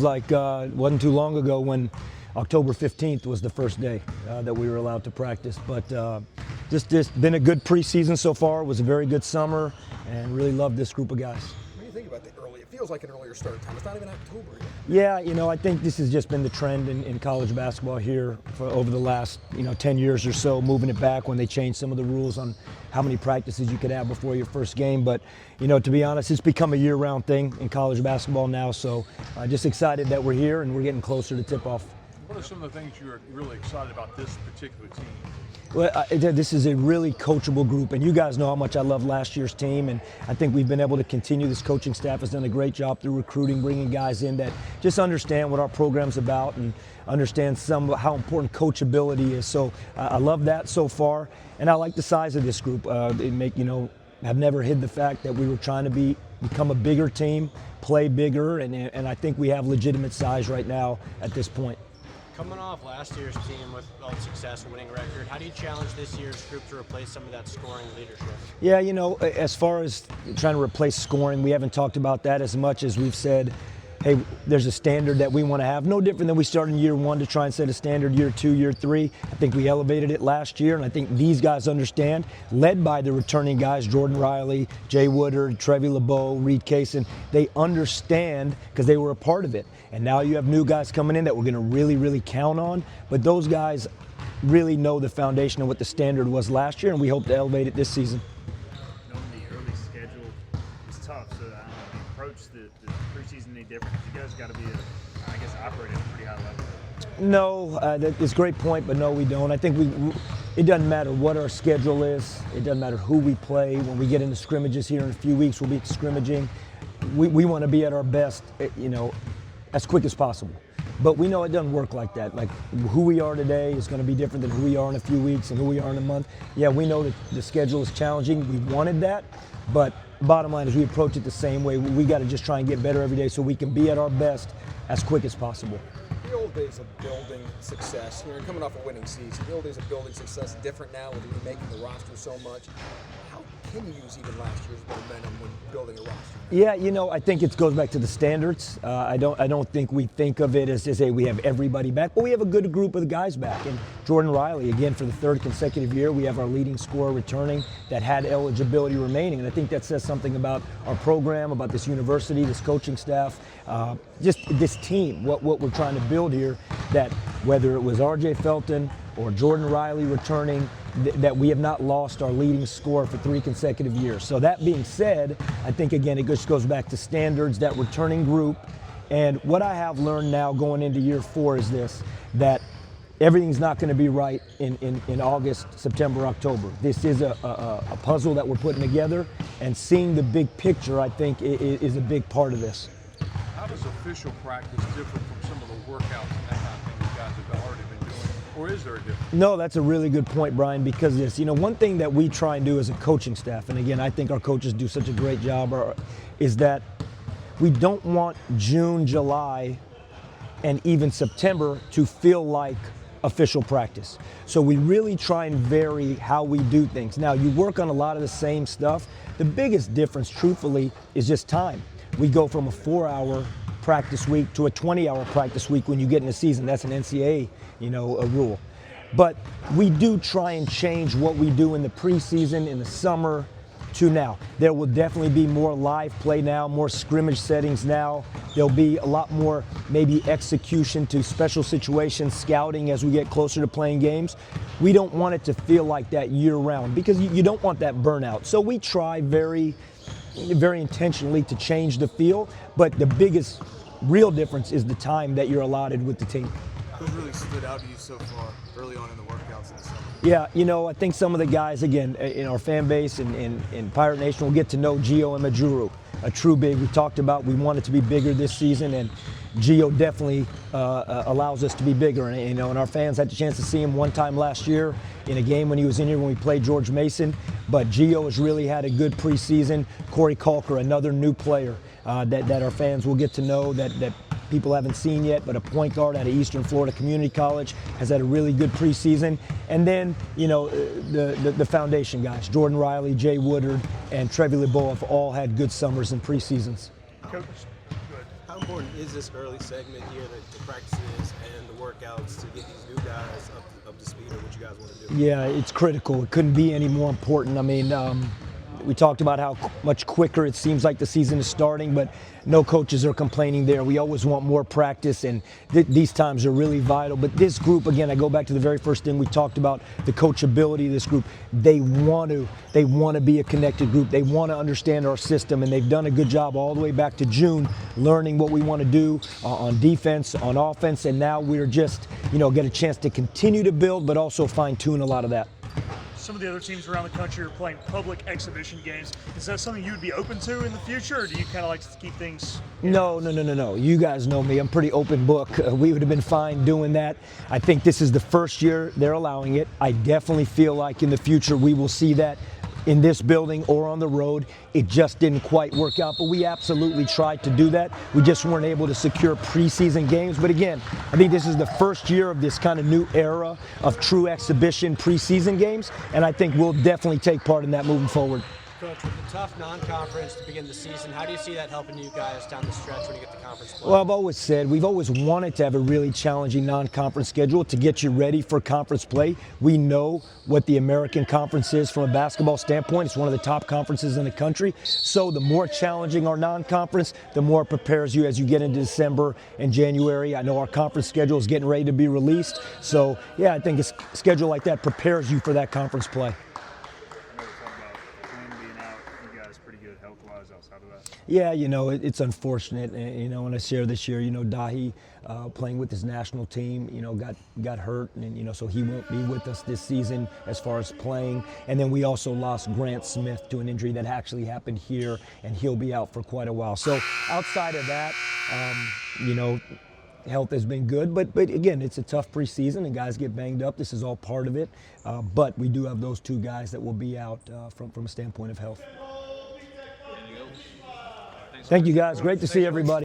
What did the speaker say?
Like wasn't too long ago when October 15th was the first day that we were allowed to practice. But just been a good preseason so far. It was a very good summer, and really loved this group of guys. What do you think about the early? It feels like an earlier start time. It's not even October yet. Yeah, I think this has just been the trend in college basketball here for over the last 10 years or so, moving it back when they changed some of the rules on how many practices you could have before your first game. But to be honest, it's become a year-round thing in college basketball now. So just excited that we're here and we're getting closer to tip-off. What are some of the things you're really excited about this particular team? Well, this is a really coachable group, and you guys know how much I love last year's team, and I think we've been able to continue. This coaching staff has done a great job through recruiting, bringing guys in that just understand what our program's about and understand how important coachability is. So I love that so far, and I like the size of this group. I've never hid the fact that we were trying to become a bigger team, play bigger, and I think we have legitimate size right now at this point. Coming off last year's team with all the success, winning record, how do you challenge this year's group to replace some of that scoring leadership? Yeah, as far as trying to replace scoring, we haven't talked about that as much as we've said, hey, there's a standard that we want to have. No different than we started in year one to try and set a standard year two, year three. I think we elevated it last year, and I think these guys understand, led by the returning guys, Jordan Riley, Jay Woodard, Trevi LeBeau, Reed Kaysen. They understand because they were a part of it. And now you have new guys coming in that we're going to really, really count on. But those guys really know the foundation of what the standard was last year, and we hope to elevate it this season. Knowing the early schedule is tough, so the approach the preseason any different? You guys got to be, operate at a pretty high level. No, that's a great point, but no, we don't. I think it doesn't matter what our schedule is. It doesn't matter who we play. When we get into scrimmages here in a few weeks, we'll be scrimmaging. We want to be at our best, as quick as possible. But we know it doesn't work like that. Like who we are today is going to be different than who we are in a few weeks and who we are in a month. Yeah, we know that the schedule is challenging. We wanted that, but bottom line is we approach it the same way. We got to just try and get better every day so we can be at our best as quick as possible. The old days of building success, you're coming off a winning season. The old days of building success different now with remaking the roster so much. How can you use even last year's momentum when building a roster? Yeah, I think it goes back to the standards. I don't think we think of it as hey, we have everybody back, but we have a good group of guys back. And Jordan Riley, again, for the third consecutive year, we have our leading scorer returning that had eligibility remaining. And I think that says something about our program, about this university, this coaching staff, just this team, what we're trying to build here, that whether it was R.J. Felton or Jordan Riley returning, that we have not lost our leading scorer for 3 consecutive years. So that being said, I think, again, it just goes back to standards, that returning group. And what I have learned now going into year 4 is this, that everything's not going to be right in August, September, October. This is a puzzle that we're putting together, and seeing the big picture, I think, is a big part of this. How does official practice differ from some of the workouts and that kind of thing you guys have already been doing? Or is there a difference? No, that's a really good point, Brian, because this, one thing that we try and do as a coaching staff, and again, I think our coaches do such a great job, is that we don't want June, July, and even September to feel like official practice. So we really try and vary how we do things. Now, you work on a lot of the same stuff. The biggest difference, truthfully, is just time. We go from a 4-hour practice week to a 20-hour practice week when you get in the season. That's an NCAA, a rule. But we do try and change what we do in the preseason, in the summer, to now. There will definitely be more live play now, more scrimmage settings now. There'll be a lot more maybe execution to special situations, scouting as we get closer to playing games. We don't want it to feel like that year-round because you don't want that burnout. So we try very intentionally to change the feel, but the biggest real difference is the time that you're allotted with the team. Who really stood out to you so far early on in the workouts in the summer? Yeah, I think some of the guys, again, in our fan base and in Pirate Nation will get to know Gio and Majuru, a true big. We talked about we want it to be bigger this season, and Gio definitely allows us to be bigger. And our fans had the chance to see him one time last year in a game when he was in here when we played George Mason. But Gio has really had a good preseason. Corey Calker, another new player that our fans will get to know that people haven't seen yet, but a point guard out of Eastern Florida Community College has had a really good preseason. And then, the foundation guys, Jordan Riley, Jay Woodard, and Trevi LeBeau have all had good summers and preseasons. Coach, How important is this early segment here, the practices and the workouts, to get these new guys up to speed on what you guys want to do? Yeah, it's critical. It couldn't be any more important. I mean, we talked about how much quicker it seems like the season is starting, but no coaches are complaining there. We always want more practice, and these times are really vital. But this group, again, I go back to the very first thing we talked about, the coachability of this group. They want to be a connected group. They want to understand our system, and they've done a good job all the way back to June, learning what we want to do on defense, on offense, and now we're just, get a chance to continue to build, but also fine-tune a lot of that. Some of the other teams around the country are playing public exhibition games. Is that something you would be open to in the future, or do you kind of like to keep things? No. You guys know me. I'm pretty open book. We would have been fine doing that. I think this is the first year they're allowing it. I definitely feel like in the future we will see that in this building or on the road. It just didn't quite work out, but we absolutely tried to do that. We just weren't able to secure preseason games. But again, I think this is the first year of this kind of new era of true exhibition preseason games, and I think we'll definitely take part in that moving forward. Coach, with the tough non-conference to begin the season, how do you see that helping you guys down the stretch when you get to conference play? Well, I've always said we've always wanted to have a really challenging non-conference schedule to get you ready for conference play. We know what the American Conference is from a basketball standpoint. It's one of the top conferences in the country. So the more challenging our non-conference, the more it prepares you as you get into December and January. I know our conference schedule is getting ready to be released. So, yeah, I think a schedule like that prepares you for that conference play. Yeah, it's unfortunate, when I share this year, Dahi playing with his national team, got hurt, and, so he won't be with us this season as far as playing. And then we also lost Grant Smith to an injury that actually happened here, and he'll be out for quite a while. So outside of that, health has been good, but again, it's a tough preseason and guys get banged up. This is all part of it, but we do have those two guys that will be out from a standpoint of health. Thank you, guys. Great to see everybody.